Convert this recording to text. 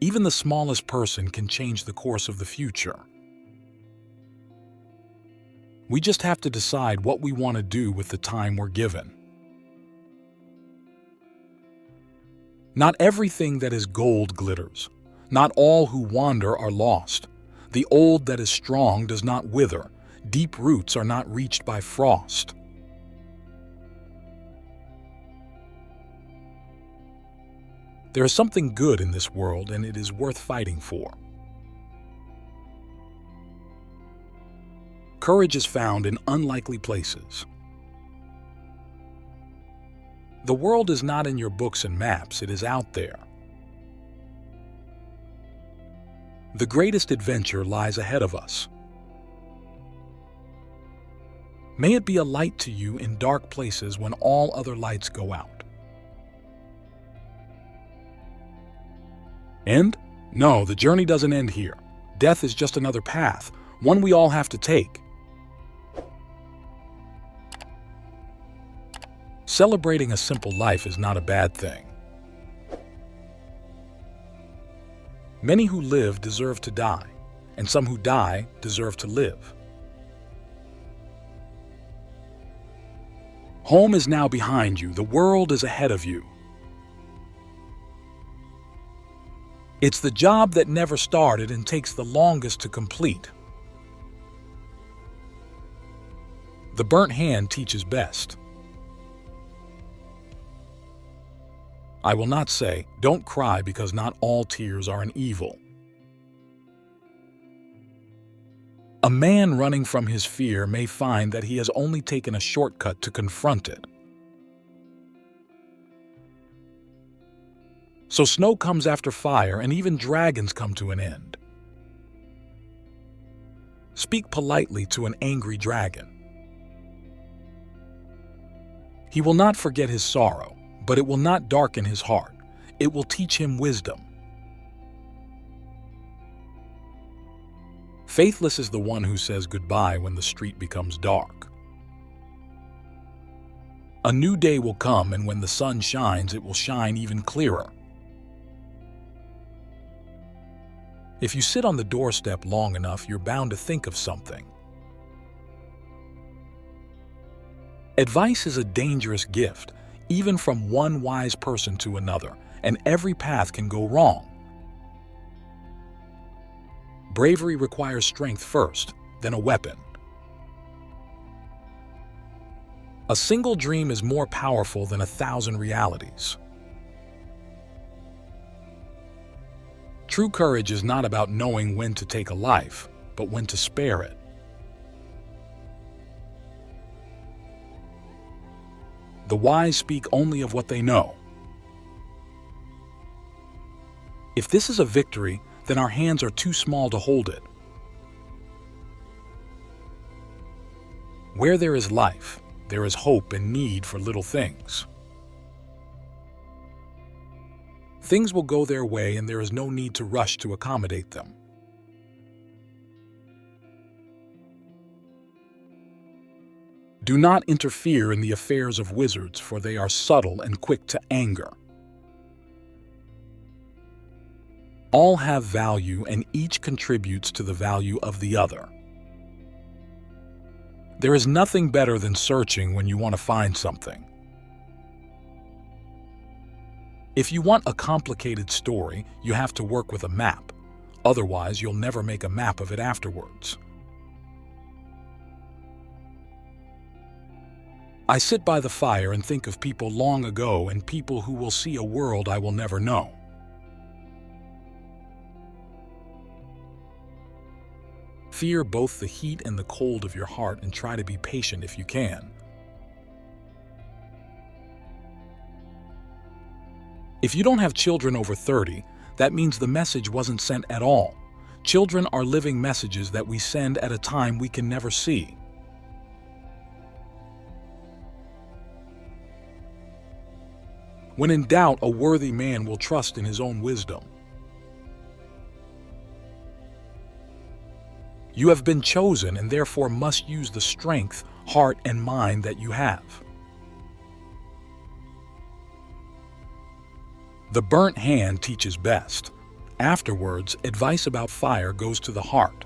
Even the smallest person can change the course of the future. We just have to decide what we want to do with the time we're given. Not everything that is gold glitters. Not all who wander are lost. The old that is strong does not wither. Deep roots are not reached by frost. There is something good in this world, and it is worth fighting for. Courage is found in unlikely places. The world is not in your books and maps, it is out there. The greatest adventure lies ahead of us. May it be a light to you in dark places when all other lights go out. End? No, the journey doesn't end here. Death is just another path, one we all have to take. Celebrating a simple life is not a bad thing. Many who live deserve to die, and some who die deserve to live. Home is now behind you, the world is ahead of you. It's the job that never started and takes the longest to complete. The burnt hand teaches best. I will not say, don't cry, because not all tears are an evil. A man running from his fear may find that he has only taken a shortcut to confront it. So snow comes after fire, and even dragons come to an end. Speak politely to an angry dragon. He will not forget his sorrow, but it will not darken his heart. It will teach him wisdom. Faithless is the one who says goodbye when the street becomes dark. A new day will come, and when the sun shines, it will shine even clearer. If you sit on the doorstep long enough, you're bound to think of something. Advice is a dangerous gift, even from one wise person to another, and every path can go wrong. Bravery requires strength first, then a weapon. A single dream is more powerful than 1,000 realities. True courage is not about knowing when to take a life, but when to spare it. The wise speak only of what they know. If this is a victory, then our hands are too small to hold it. Where there is life, there is hope and need for little things. Things will go their way, and there is no need to rush to accommodate them. Do not interfere in the affairs of wizards, for they are subtle and quick to anger. All have value, and each contributes to the value of the other. There is nothing better than searching when you want to find something. If you want a complicated story, you have to work with a map. Otherwise, you'll never make a map of it afterwards. I sit by the fire and think of people long ago and people who will see a world I will never know. Fear both the heat and the cold of your heart, and try to be patient if you can. If you don't have children over 30, that means the message wasn't sent at all. Children are living messages that we send at a time we can never see. When in doubt, a worthy man will trust in his own wisdom. You have been chosen and therefore must use the strength, heart, and mind that you have. The burnt hand teaches best. Afterwards, advice about fire goes to the heart.